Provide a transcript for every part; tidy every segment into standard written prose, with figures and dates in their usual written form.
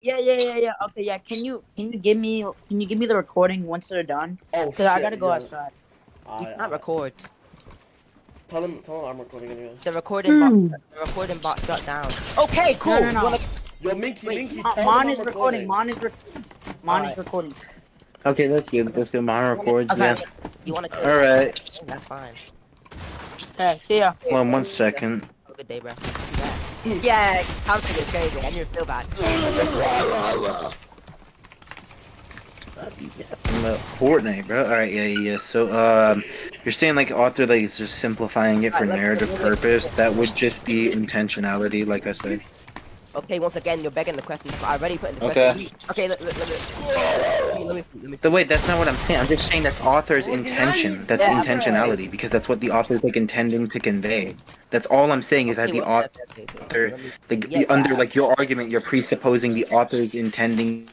Yeah. Okay, yeah. Can you give me the recording once they're done? Oh Cause I gotta shit, go yeah. outside. You can't record. Tell him I'm recording anyway. The recording bot. Hmm. The recording bot shut down. Okay, No, cool. no, You wanna no. Yo, Minky, wait? Minky, tell them Mon I'm is recording. recording. Mon is recording. Mon is Alright. recording. Okay, that's good. That's good. Mine You wanna? records, Okay. yeah. You wanna kill? Alright. That's fine. Okay. See ya. Hold on one second. Have a good day, bro. Yeah, counting is crazy, and you're still bad. From the Fortnite, bro. Alright, yeah. So, you're saying like author like is just simplifying it for narrative purpose. That would just be intentionality, like I said. Okay, once again, you're begging the question. I already put in the Okay. question. Okay, let me. So wait, that's not what I'm saying. I'm just saying that's author's intention. That's Yeah, intentionality, because that's what the author's like intending to convey. That's all I'm saying is that the author, under like your argument, you're presupposing the author's intending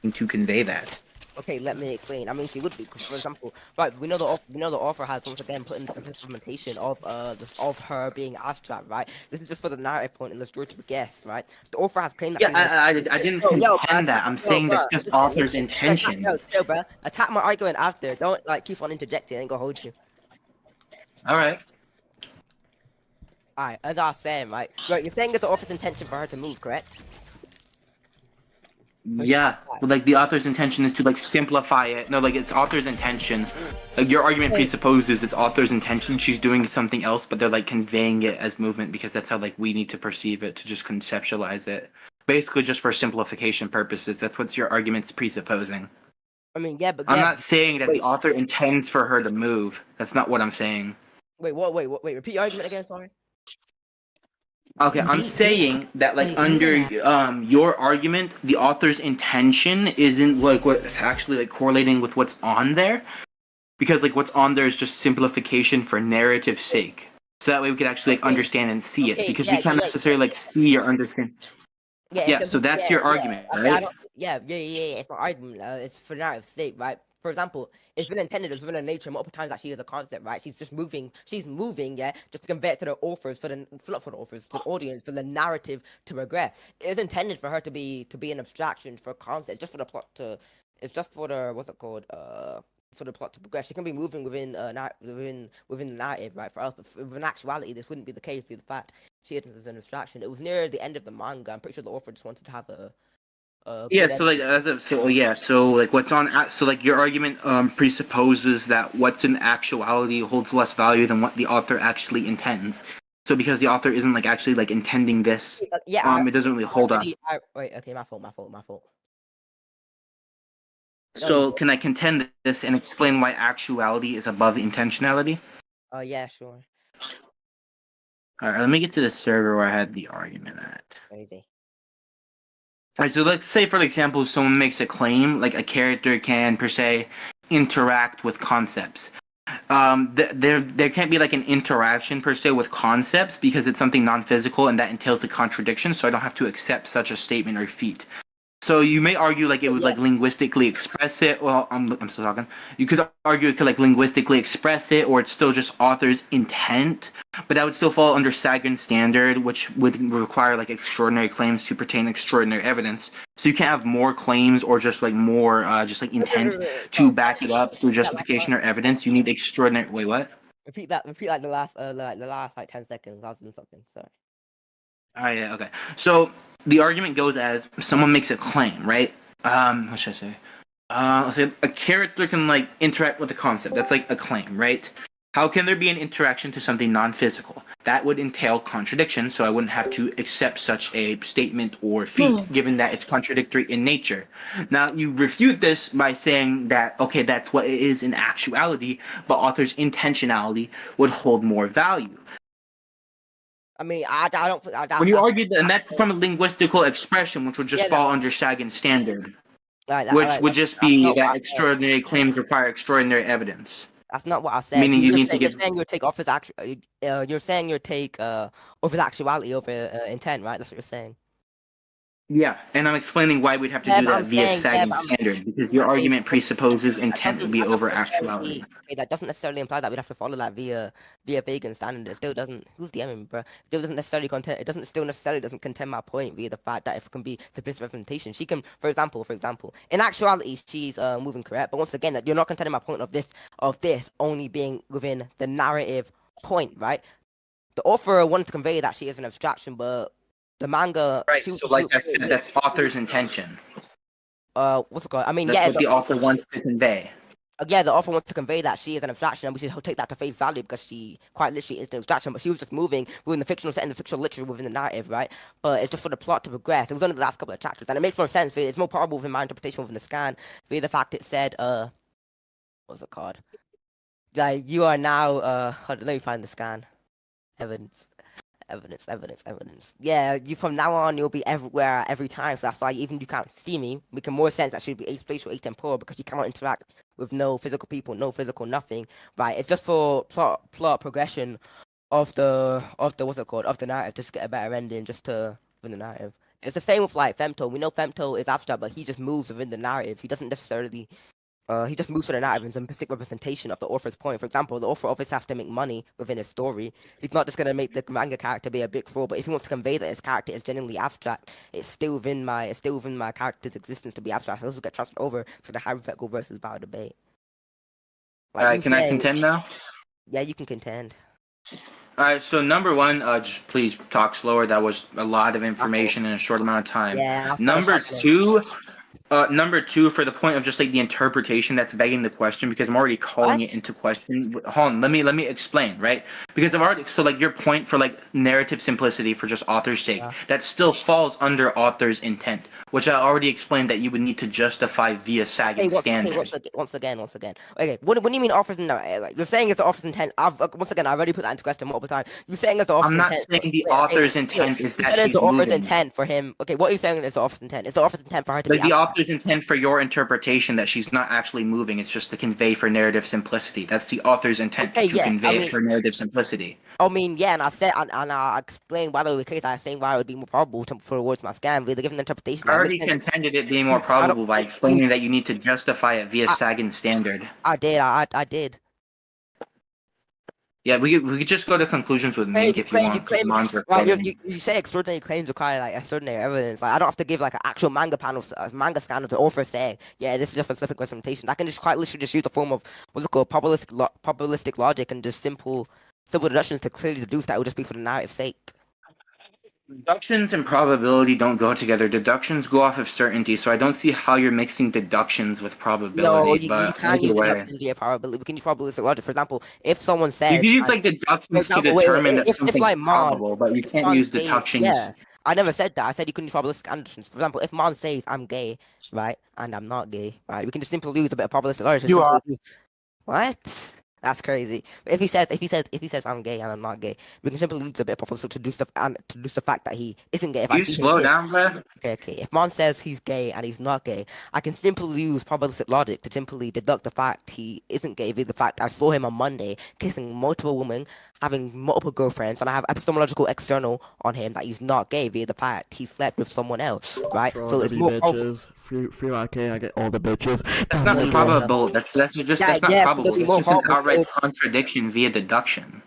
to convey that. Okay, let me explain. I mean, she would be, because for example, right? We know the author has once again put in some implementation of of her being abstract, right? This is just for the narrative point and the story to guess, right? The author has claimed that. Yeah, I didn't contend that. I'm saying that's just author's intention. Yo, bro, attack my argument after. Don't like keep on interjecting. I ain't gonna hold you. All right. Alright, as I was saying, right? You're saying it's the author's intention for her to move, correct? Yeah, but like the author's intention is to like simplify it. No, like it's author's intention. Like your argument presupposes it's author's intention. She's doing something else, but they're like conveying it as movement because that's how like we need to perceive it to just conceptualize it. Basically, just for simplification purposes. That's what your argument's presupposing. I mean, yeah, but I'm not saying that the author intends for her to move. That's not what I'm saying. Wait, what? Wait. Repeat your argument again. Sorry. Okay, I'm saying that like under your argument, the author's intention isn't like what's actually like correlating with what's on there, because like what's on there is just simplification for narrative's sake. So that way we could actually like understand and see it, because we can't necessarily like see or understand. Yeah, so that's your argument, right? It's my argument. It's for narrative sake, right? For example, it's been intended as within nature multiple times that she is a concept, right? She's just moving. She's moving, yeah, just to convey it to the authors, not for the authors, to the audience, for the narrative to progress. It is intended for her to be an abstraction for concept, just for the plot to. It's just for the what's it called? For the plot to progress. She can be moving within within the narrative, right? For us, but in actuality, this wouldn't be the case due to the fact she is an abstraction. It was near the end of the manga. I'm pretty sure the author just wanted to have a Yeah, so like so like what's on so like your argument presupposes that what's in actuality holds less value than what the author actually intends. So because the author isn't like actually like intending this, it doesn't really hold on. Wait, okay, my fault. So can I contend this and explain why actuality is above intentionality? Yeah, sure. Alright, let me get to the server where I had the argument at. Crazy. Alright, so let's say for example someone makes a claim, like a character can per se interact with concepts. There can't be like an interaction per se with concepts because it's something non-physical and that entails a contradiction, so I don't have to accept such a statement or feat. So you may argue like it would like linguistically express it. Well, I'm still talking. You could argue it could like linguistically express it, or it's still just author's intent. But that would still fall under Sagan standard, which would require like extraordinary claims to pertain extraordinary evidence. So you can't have more claims or just like more just like intent to back it up through justification or evidence. You need extraordinary. Wait, what? Repeat that. Repeat like the last like 10 seconds. I was doing something. Sorry. Oh yeah, okay. So the argument goes as someone makes a claim, right? What should I say? Let's say a character can like interact with a concept. That's like a claim, right? How can there be an interaction to something non-physical? That would entail contradiction, so I wouldn't have to accept such a statement or feat, given that it's contradictory in nature. Now, you refute this by saying that, okay, that's what it is in actuality, but author's intentionality would hold more value. I mean, I don't think. When you argue that, and that's from a linguistical expression, which would just fall under Sagan standard, which would just be that extraordinary claims require extraordinary evidence. That's not what I said. Meaning you need to get. You're saying you take office you're saying you take office actuality over intent, right? That's what you're saying. Yeah, and I'm explaining why we'd have to Yeah, do but that I'm via saying, yeah, sagging but standard, because your okay, argument presupposes that intent to doesn't be that doesn't over actuality. necessarily okay, that doesn't necessarily imply that we'd have to follow that via vegan standard. It still doesn't. Who's DMing, bro? It still doesn't necessarily contend. It doesn't still necessarily doesn't contend my point via the fact that if it can be simplistic representation, she can, for example, in actuality, she's moving correct. But once again, that you're not contending my point of this only being within the narrative point, right? The author wanted to convey that she is an abstraction, but the manga, Right. So, like I said, that's author's intention. what's it called? I mean, That's yeah, what the author wants to convey. yeah, the author wants to convey that she is an abstraction, and we should take that to face value because she quite literally is an abstraction. But she was just moving within the fictional setting, the fictional literature within the narrative, right? But it's just for the plot to progress. It was only the last couple of chapters, and it makes more sense. It's more probable in my interpretation within the scan via the fact it said, what's it called? Like you are now, hold on, let me find the scan. Evidence. Evidence. Yeah, you from now on you'll be everywhere every time. So that's why even if you can't see me, making more sense that should be spatial, atemporal because you cannot interact with no physical people, no physical nothing. Right? It's just for plot progression of the what's it called of the narrative, just to get a better ending, just to win the narrative. It's the same with like Femto. We know Femto is abstract, but he just moves within the narrative. He doesn't necessarily he just moves to the narrative as a specific representation of the author's point. For example, the author always has to make money within his story. He's not just gonna make the manga character be a big fraud, but if he wants to convey that his character is genuinely abstract, it's still within my character's existence to be abstract. Those will get transferred over to the hypothetical versus bio debate. Like you Can I saying, contend now? yeah, you can contend. All right. So number one, just please talk slower. That was a lot of information in a short amount of time. Yeah, that's Number kind of two, number two, for the point of just like the interpretation that's begging the question, because I'm already calling it what? into question. Hold on, let me explain, right? Because I've already so like your point for like narrative simplicity for just author's sake, Yeah. that still falls under author's intent, which I already explained that you would need to justify via sagging standards. Once again. Okay, what do you mean offers in like, you're saying it's the offer's intent? Once again, I already put that into question multiple times. You're saying it's the offer's I'm not intent. saying the Wait, okay, author's wait. intent is You that said it's the she's offer's moving. intent for him. Okay, what are you saying is the offer's intent? It's the offer's intent for her to be Like the abstract. author's intent for your interpretation that she's not actually moving, it's just to convey for narrative simplicity. That's the author's intent, Okay, to yeah. convey it for narrative simplicity. Yeah, and I said, and I explained why that was the case. I was saying why it would be more probable for towards my scam, with a given interpretation. I That already makes sense. contended it being more I don't. probable by You, explaining that you need to justify it via I, Sagan standard. I did. I did. Yeah, we could just go to conclusions with Hey, Mink if you you want, because claim, Mon's right? recording. You say extraordinary claims require like extraordinary evidence. Like I don't have to give like an actual manga panel, manga scan of the author saying, yeah, this is just a specific representation. I can just quite literally just use the form of what's it called, probabilistic logic and just simple deductions to clearly deduce that it would just be for the narrative sake. Deductions and probability don't go together. Deductions go off of certainty, so I don't see how you're mixing deductions with No, probability, you but can either use way. deductions via probability. We can use probabilistic logic. For example, if someone You can says, use like for deductions to example, determine that if something's like probable, but you if can't Mon use says, deductions. yeah, I never said that. I said you couldn't use probabilistic conditions. For example, if Mon says I'm gay, right, and I'm not gay, right, we can just simply use a bit of probabilistic logic. You are. What? That's crazy. If he says I'm gay and I'm not gay, we can simply use a bit of probabilistic to do stuff and to do the fact that he isn't gay. If I You see him slow gay, down, bro. okay. If Mon says he's gay and he's not gay, I can simply use probabilistic logic to simply deduct the fact he isn't gay via the fact I saw him on Monday kissing multiple women, having multiple girlfriends, and I have epistemological external on him that he's not gay via the fact he slept with someone else, right? For all So the it's more probable. bitches. Free RK, I get all the bitches. That's No, not you don't. probable. That's Yeah, not yeah, because it'd probable. be That's more just an probable. outright contradiction via deduction.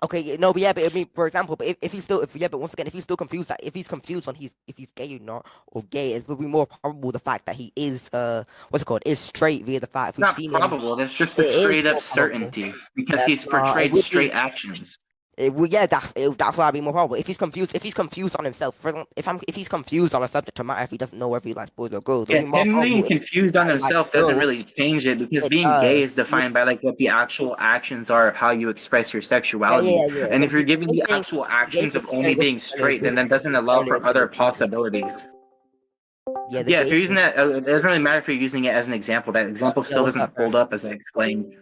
Okay, no, but yeah, but I mean, for example, but if he's still, but once again, if he's still confused, if he's confused on if he's gay or not, or gay, it would be more probable the fact that he is, what's it called, is straight via the fact It's we've not seen him. probable. That's just It a straight is up more probable. certainty because That's he's not. It portrayed would be. straight actions. It would, yeah, that's why I'd be more probable. If he's confused on himself, for example, if he's confused on a subject matter, if he doesn't know whether he likes boys or girls, it'll Yeah, be more him being probable confused on that he likes himself doesn't girls. really change it because It being gay is does. defined by like what the actual actions are of how you express your Yeah, sexuality. yeah, yeah. And if you're The giving gay the thing, actual the gay actions thing of is only very being necessarily straight, then agree. that doesn't allow for other possibilities. Yeah, the Yeah, if gay you're using thing. that, it doesn't really matter if you're using it as an example. That example Yeah, still what's up, doesn't bro? hold up as I explained.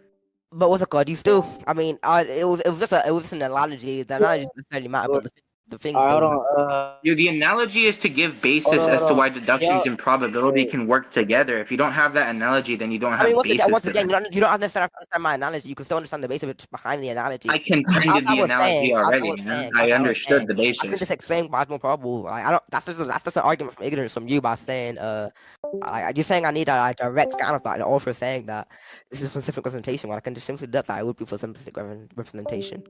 But what's it called? You still, I mean, it was just an analogy. The analogy doesn't necessarily matter, but the things Alright, though. hold on. The analogy is to give basis Hold as to on. why deductions Yo, and probability wait. can work together. If you don't have that analogy, then you don't I mean, have basis once to again, that. you don't understand my analogy. You can still understand the basis behind the analogy. I contended the analogy already, man. I understood the I can basis. just explain why it's more probable. Like, I don't. That's just an argument from ignorance from you by saying, you're saying I need a direct kind of thought, and also saying that this is for simple representation. When I can just simply deduct that it would be for simplistic representation.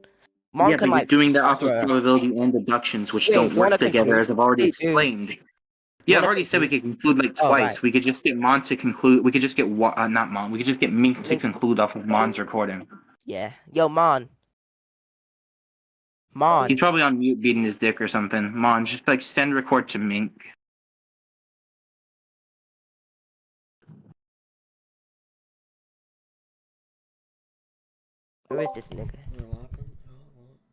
Mom Yeah, can but you're like, doing that off of bruh, probability and deductions, which wait, don't you want work to together, conclude? as I've already Wait, dude, explained. you Yeah, want I've to already said we conclude? could conclude like Oh, right. twice. We could just get Mon to conclude. We could just get not Mon. We could just get Mink to Link, conclude off of Mon's recording. yeah. Yo, Mon, He's Mon. probably on mute, beating his dick or something. Mon, just like send record to Mink. Where is this nigga? What happened?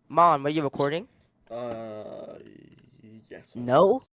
Mon, were you recording? Uh, yes. No.